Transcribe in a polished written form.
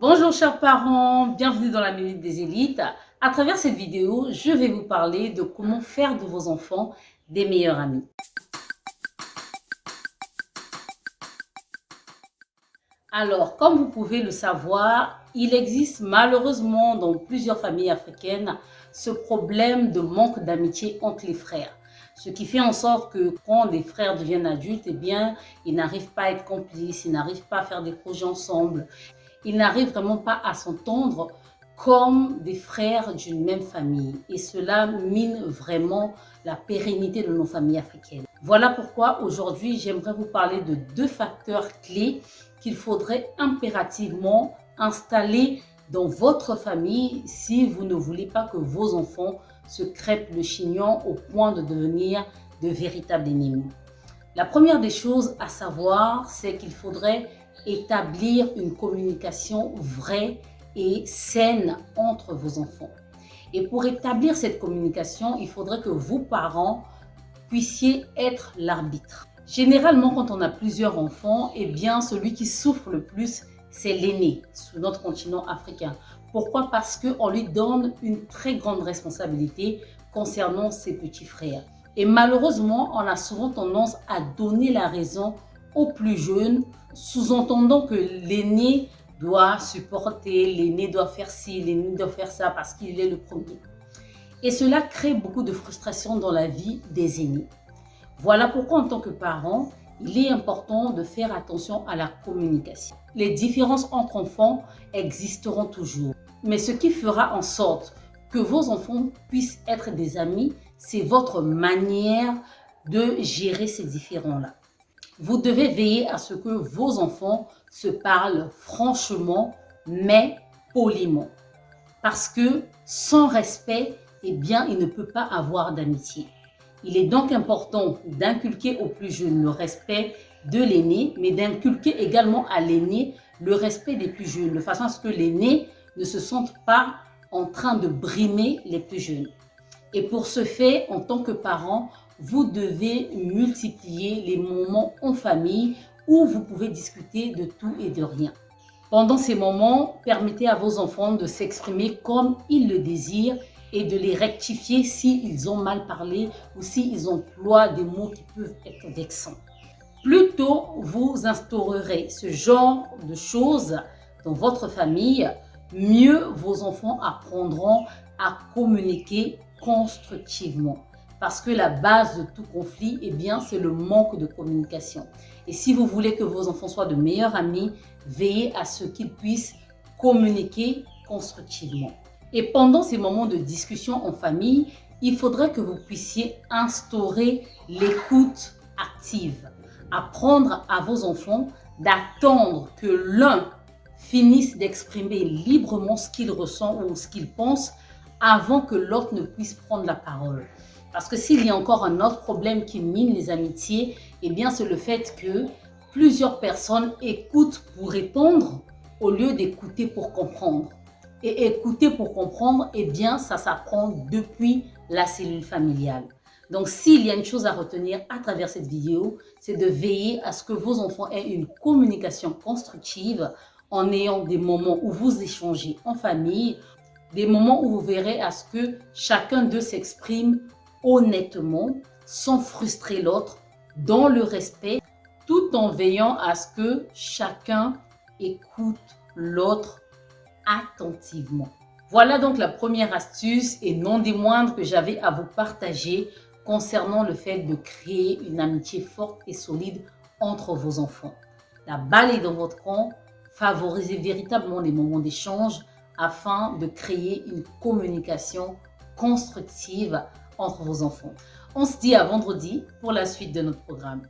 Bonjour chers parents, bienvenue dans la Minute des Élites. À travers cette vidéo, je vais vous parler de comment faire de vos enfants des meilleurs amis. Alors, comme vous pouvez le savoir, il existe malheureusement dans plusieurs familles africaines ce problème de manque d'amitié entre les frères. Ce qui fait en sorte que quand les frères deviennent adultes, ils n'arrivent pas à être complices, ils n'arrivent pas à faire des projets ensemble. Ils n'arrivent vraiment pas à s'entendre comme des frères d'une même famille. Et cela mine vraiment la pérennité de nos familles africaines. Voilà pourquoi aujourd'hui, j'aimerais vous parler de 2 facteurs clés qu'il faudrait impérativement installer dans votre famille si vous ne voulez pas que vos enfants se crêpent le chignon au point de devenir de véritables ennemis. La première des choses à savoir, c'est qu'il faudrait établir une communication vraie et saine entre vos enfants. Et pour établir cette communication, il faudrait que vous, parents, puissiez être l'arbitre. Généralement, quand on a plusieurs enfants, celui qui souffre le plus, c'est l'aîné sur notre continent africain. Pourquoi? Parce qu'on lui donne une très grande responsabilité concernant ses petits frères. Et malheureusement, on a souvent tendance à donner la raison aux plus jeunes, sous-entendant que l'aîné doit supporter, l'aîné doit faire ci, l'aîné doit faire ça parce qu'il est le premier. Et cela crée beaucoup de frustration dans la vie des aînés. Voilà pourquoi en tant que parent, il est important de faire attention à la communication. Les différences entre enfants existeront toujours. Mais ce qui fera en sorte que vos enfants puissent être des amis, c'est votre manière de gérer ces différends-là. Vous devez veiller à ce que vos enfants se parlent franchement, mais poliment. Parce que sans respect, il ne peut pas avoir d'amitié. Il est donc important d'inculquer au plus jeune le respect de l'aîné, mais d'inculquer également à l'aîné le respect des plus jeunes, de façon à ce que l'aîné ne se sente pas en train de brimer les plus jeunes. Et pour ce faire, en tant que parent, vous devez multiplier les moments en famille où vous pouvez discuter de tout et de rien. Pendant ces moments, permettez à vos enfants de s'exprimer comme ils le désirent et de les rectifier s'ils ont mal parlé ou s'ils emploient des mots qui peuvent être vexants. Plus tôt vous instaurerez ce genre de choses dans votre famille, mieux vos enfants apprendront à communiquer constructivement. Parce que la base de tout conflit, c'est le manque de communication. Et si vous voulez que vos enfants soient de meilleurs amis, veillez à ce qu'ils puissent communiquer constructivement. Et pendant ces moments de discussion en famille, il faudrait que vous puissiez instaurer l'écoute active. Apprendre à vos enfants d'attendre que l'un finisse d'exprimer librement ce qu'il ressent ou ce qu'il pense avant que l'autre ne puisse prendre la parole. Parce que s'il y a encore un autre problème qui mine les amitiés, c'est le fait que plusieurs personnes écoutent pour répondre au lieu d'écouter pour comprendre. Et écouter pour comprendre, ça s'apprend depuis la cellule familiale. Donc, s'il y a une chose à retenir à travers cette vidéo, c'est de veiller à ce que vos enfants aient une communication constructive en ayant des moments où vous échangez en famille, des moments où vous verrez à ce que chacun d'eux s'exprime honnêtement, sans frustrer l'autre, dans le respect, tout en veillant à ce que chacun écoute l'autre attentivement. Voilà donc la première astuce et non des moindres que j'avais à vous partager concernant le fait de créer une amitié forte et solide entre vos enfants. La balle est dans votre camp, favorisez véritablement les moments d'échange afin de créer une communication constructive entre vos enfants. On se dit à vendredi pour la suite de notre programme.